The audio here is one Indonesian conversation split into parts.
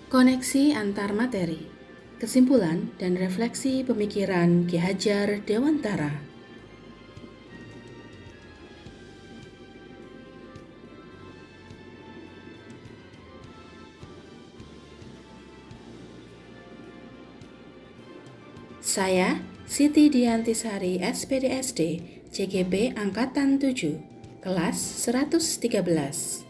Koneksi antar materi, kesimpulan dan refleksi pemikiran Ki Hajar Dewantara. Saya, Siti Diantisari SPDSD, CGP Angkatan 7, kelas 113.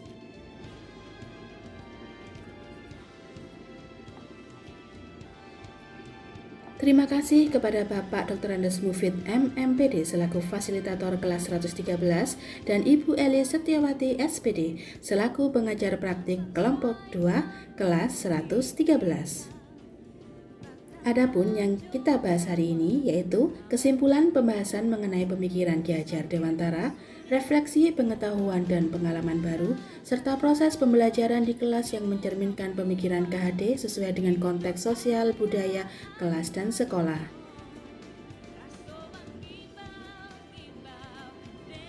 Terima kasih kepada Bapak Dr. Andes Mufid MMPD selaku fasilitator kelas 113 dan Ibu Eli Setiawati SPD selaku pengajar praktik kelompok 2 kelas 113. Adapun yang kita bahas hari ini yaitu kesimpulan pembahasan mengenai pemikiran Ki Hajar Dewantara, refleksi pengetahuan dan pengalaman baru, serta proses pembelajaran di kelas yang mencerminkan pemikiran KHD sesuai dengan konteks sosial, budaya, kelas, dan sekolah.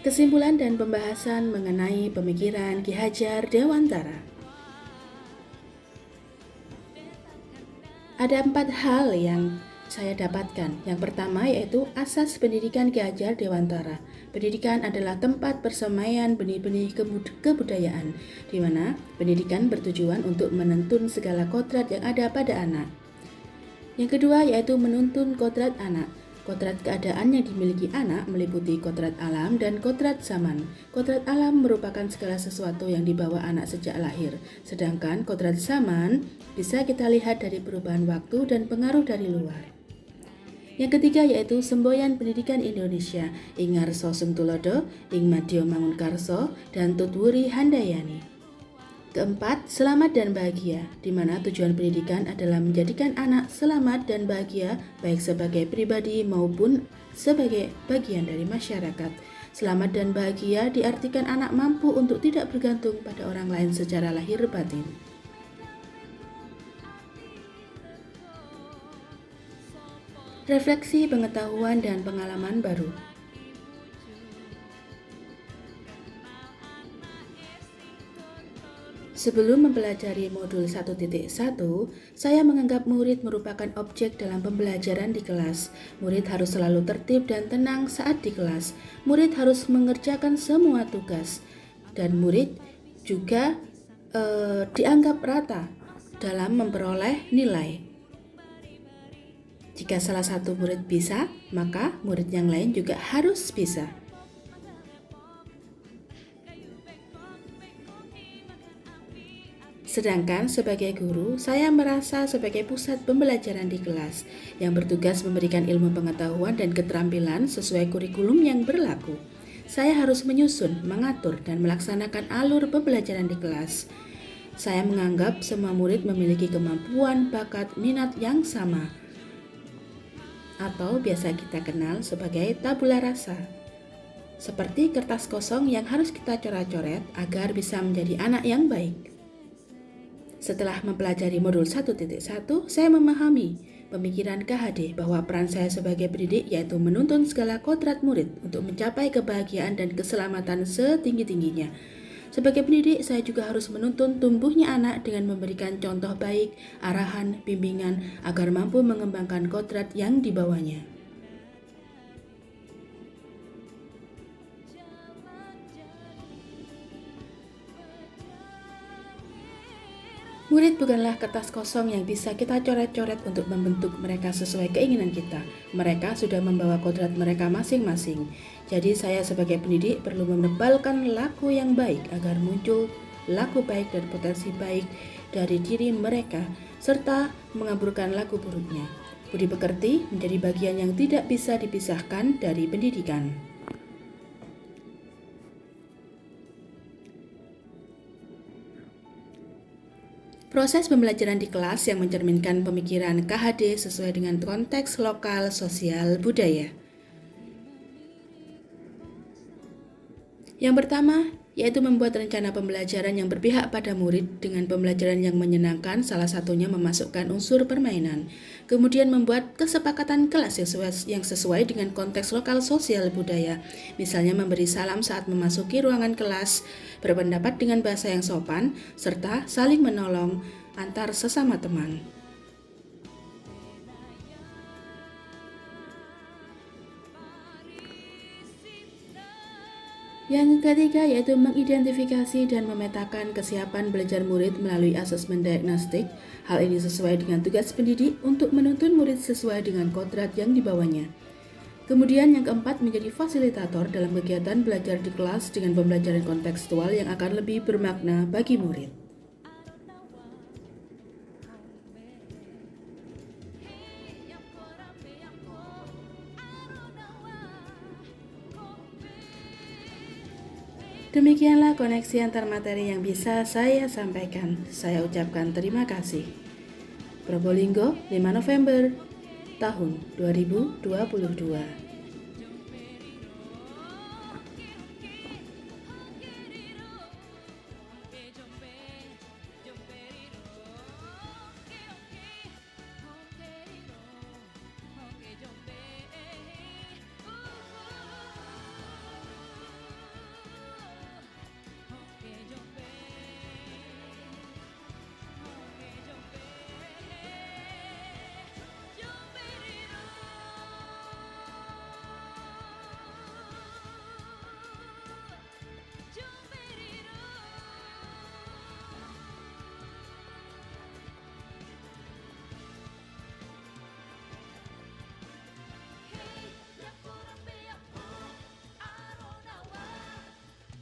Kesimpulan dan pembahasan mengenai pemikiran Ki Hajar Dewantara. Ada 4 hal yang saya dapatkan. Yang pertama yaitu asas pendidikan Ki Hajar Dewantara. Pendidikan adalah tempat persemaian benih-benih kebudayaan, di mana pendidikan bertujuan untuk menuntun segala kodrat yang ada pada anak. Yang kedua yaitu menuntun kodrat anak. Kodrat keadaan yang dimiliki anak meliputi kodrat alam dan kodrat zaman. Kodrat alam merupakan segala sesuatu yang dibawa anak sejak lahir, sedangkan kodrat zaman bisa kita lihat dari perubahan waktu dan pengaruh dari luar. Yang ketiga yaitu semboyan pendidikan Indonesia, Ing Ngarso Sungtulodo, Ing Madya Mangunkarso, dan Tutwuri Handayani. Keempat, selamat dan bahagia, di mana tujuan pendidikan adalah menjadikan anak selamat dan bahagia baik sebagai pribadi maupun sebagai bagian dari masyarakat. Selamat dan bahagia diartikan anak mampu untuk tidak bergantung pada orang lain secara lahir batin. Refleksi pengetahuan dan pengalaman baru. Sebelum mempelajari modul 1.1, saya menganggap murid merupakan objek dalam pembelajaran di kelas. Murid harus selalu tertib dan tenang saat di kelas. Murid harus mengerjakan semua tugas. Dan murid juga dianggap rata dalam memperoleh nilai. Jika salah satu murid bisa, maka murid yang lain juga harus bisa. Sedangkan sebagai guru, saya merasa sebagai pusat pembelajaran di kelas yang bertugas memberikan ilmu pengetahuan dan keterampilan sesuai kurikulum yang berlaku. Saya harus menyusun, mengatur, dan melaksanakan alur pembelajaran di kelas. Saya menganggap semua murid memiliki kemampuan, bakat, minat yang sama, atau biasa kita kenal sebagai tabula rasa. Seperti kertas kosong yang harus kita coret-coret agar bisa menjadi anak yang baik. Setelah mempelajari modul 1.1, saya memahami pemikiran KHD bahwa peran saya sebagai pendidik yaitu menuntun segala kodrat murid untuk mencapai kebahagiaan dan keselamatan setinggi-tingginya. Sebagai pendidik, saya juga harus menuntun tumbuhnya anak dengan memberikan contoh baik, arahan, bimbingan agar mampu mengembangkan kodrat yang dibawanya. Murid bukanlah kertas kosong yang bisa kita coret-coret untuk membentuk mereka sesuai keinginan kita. Mereka sudah membawa kodrat mereka masing-masing. Jadi saya sebagai pendidik perlu menebalkan laku yang baik agar muncul laku baik dan potensi baik dari diri mereka, serta mengaburkan laku buruknya. Budi pekerti menjadi bagian yang tidak bisa dipisahkan dari pendidikan. Proses pembelajaran di kelas yang mencerminkan pemikiran KHD sesuai dengan konteks lokal, sosial, budaya. Yang pertama, yaitu membuat rencana pembelajaran yang berpihak pada murid dengan pembelajaran yang menyenangkan, salah satunya memasukkan unsur permainan. Kemudian membuat kesepakatan kelas yang sesuai dengan konteks lokal sosial budaya, misalnya memberi salam saat memasuki ruangan kelas, berpendapat dengan bahasa yang sopan, serta saling menolong antar sesama teman. Yang ketiga yaitu mengidentifikasi dan memetakan kesiapan belajar murid melalui asesmen diagnostik. Hal ini sesuai dengan tugas pendidik untuk menuntun murid sesuai dengan kodrat yang dibawanya. Kemudian yang keempat menjadi fasilitator dalam kegiatan belajar di kelas dengan pembelajaran kontekstual yang akan lebih bermakna bagi murid. Demikianlah koneksi antar materi yang bisa saya sampaikan. Saya ucapkan terima kasih. Probolinggo, 5 November tahun 2022.